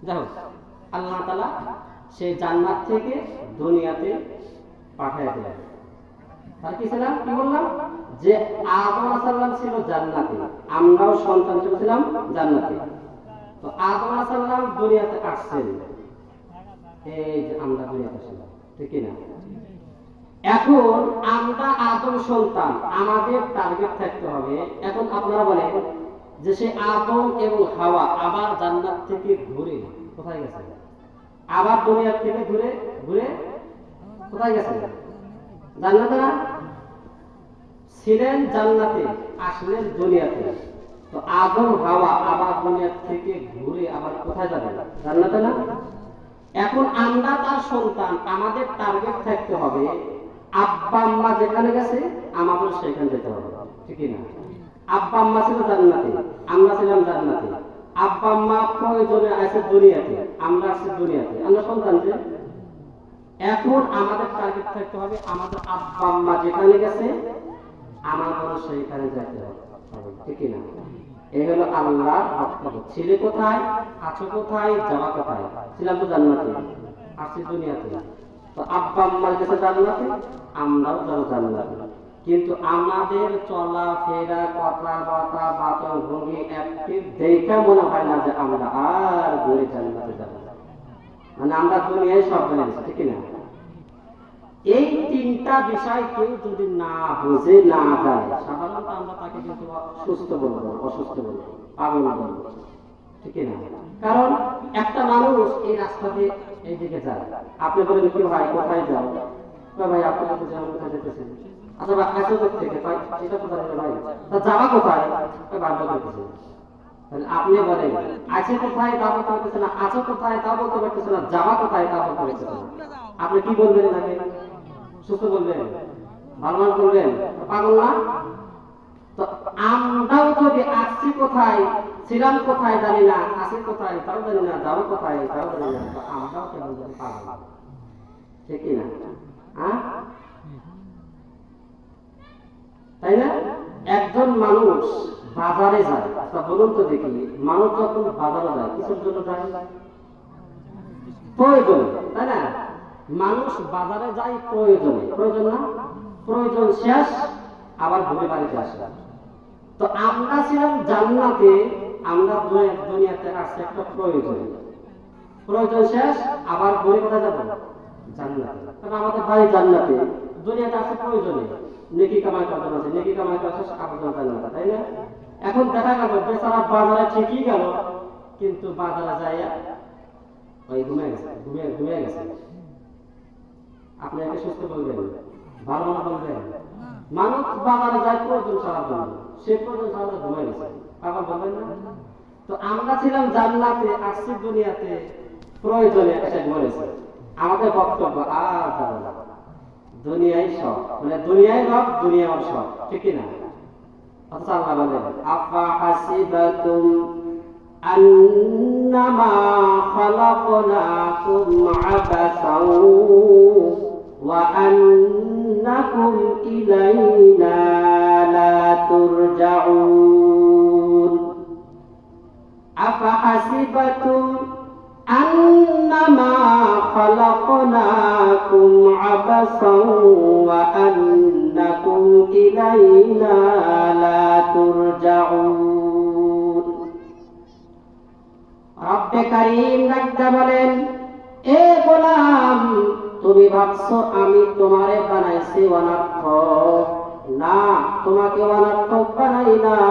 দেখো আল্লাহ তাআলা সেই জান্নাত থেকে দুনিয়াতে পাঠিয়ে দিলেন। তার কি ছিলাম, কি বললাম যে আদম আলাইহিস সালাম ছিল জান্নাতে, আমরাও সন্তান ছিলাম জান্নাতে। তো আদম আলাইহিস সালাম দুনিয়াতে আসছেন, এই যে আমরা দুনিয়াতে আসলাম, ঠিক না? এখন আমরা আদম সন্তান, আমাদের টার্গেট থাকতে হবে। এখন আপনারা বলেন যে সে আদম এবং হাওয়া আবার জান্নাত থেকে ঘুরে কোথায় গেছে? আবার দুনিয়া থেকে ঘুরে ঘুরে কোথায় গেছে? জান্নাতে না? ছিলেন জান্নাতে, আসলেন দুনিয়াতে। তো আদম হাওয়া আবার দুনিয়া থেকে ঘুরে আবার কোথায় যাবে? জান্নাতে না? এখন আমরা তার সন্তান, আমাদের টার্গেট থাকতে হবে আব্বা আম্মা যেখানে গেছে আমাদের সেখানে যেতে হবে, ঠিক না? আব্বা আম্মা ছিল জান্নাতে, আমরা ছিলাম জান্নাতে। আব্বা আম্মা প্রয়োজনে আছে দুনিয়াতে, আমরা আছি দুনিয়াতে, আমরা সন্তান যে। এখন আমাদের টার্গেট থাকতে হবে আমাদের আব্বা আম্মা যেখানে গেছে আমাদের সেইখানে যেতে হবে, ঠিক না? এই হলো আল্লাহর বক্তব্য। ছেলে কোথায়, আছো কোথায়, যাওয়া কোথায়? ছিলাম তো জান্নাতে, আসছি দুনিয়াতে। তো আব্বা আম্মার কাছে জান্নাতে, আমরাও যাবো জান্নাতে। কিন্তু আমাদের চলাফেরা, কথাবার্তা, বাচন ভঙ্গি অ্যাক্টিভ দেখে মনে হয় না যে আমরা আর ঘুরে জান্নাতে যাবো, মানে আমরা দুনিয়ায় সব জানি, ঠিক না? এই তিনটা বিষয় কেউ যদি না বুঝে, না জানে, সাধারণত আমরা তাকে কিন্তু সুস্থ বলবো, অসুস্থ বলবো, পাগল বলবো, ঠিক না? কারণ একটা মানুষ এই রাস্তা দিয়ে এই দিকে যায়, আপনি বলেন কি ভাই কোথায় যাও? ভাই আপনি কোথায় যেতেছেন? আচ্ছা ভাই আসো থেকে ভাই, এটা কোথায় ভাই, তা যাওয়া কোথায়? বারবার যেতেছেন। আপনি বলেন আছে কোথায় তা বলতে পারতেছে না, আছো কোথায় তা বলতে পারতেছে না, যাওয়া কোথায় তা বলতে পারতেছে না। আপনি কি বলবেন নাকি? সুস্থ বলবেন, ভালো বলবেন, পাগল না? তো আমরাও যদি আসছি কোথায়, ছিলাম কোথায় জানি না, আছি কোথায় তাও জানি না, যাবো কোথায় তাও জানি না, তো আমরাও কেমন জানি পাগল, ঠিক না? তাই না? একজন মানুষ বাজারে যায়, তা বলুন তো দেখি, মানুষ যখন বাজারে যায় কিসের জন্য যায়? প্রয়োজন, তাই না? মানুষ বাজারে যায় প্রয়োজনে, প্রয়োজন না? প্রয়োজন শেষ আবার ঘুরে বাড়িতে আসে। তো আমরা ছিলাম জান্নাতে, আমরা দুনিয়াতে আসছে একটা প্রয়োজন, প্রয়োজন শেষ আবার ঘুরে কোথায় যাবো? জান্নাতে। কারণ আমাদের বাড়ি জান্নাতে, দুনিয়াতে আসছে প্রয়োজনে, নেকি কামাই করতে আছে, নেকি কামাই করতে আবার জান্নাতে, তাই না? এখন দেখা গেল বেচারা বাজারে ঠিকই গেল, কিন্তু বাজারে যায় ওই ঘুমিয়ে গেছে, ঘুমিয়ে গেছে। আপনি একে সুস্থ বলবেন, ভালো মনে বলবেন? মানুষ বাজারে যায় প্রয়োজন ছাড়ার জন্য, সে প্রয়োজন ছাড়া ঘুমিয়ে গেছে, পাগল বলবেন না? তো আমরা ছিলাম জান্নাতে, আসছি দুনিয়াতে প্রয়োজনে এসে ঘুরেছে। আমাদের বক্তব্য আর যাবে না, দুনিয়ায় সব, মানে দুনিয়ায় রব, দুনিয়ার সব, ঠিক না? অথচ আল্লাহ বলেন আফা হাসিবাতুম আন্নামা খালাকনাকুম আবাসাও ওয়া আন্নাকুম ইলাইনা লা তুরজাউন। আফা হাসিবাতুম আন্নামা খালাকনাকুম আবাসাও ওয়া আন্নাকুম ইলাইনা লা তুরজাউন। রব্বে কারীম ডাকতে বলেন, এ গোলাম তুমি ভাবছো আমি তোমারে বানাইছি অনর্থক? না, তোমাকে অনর্থক বানাই নাই।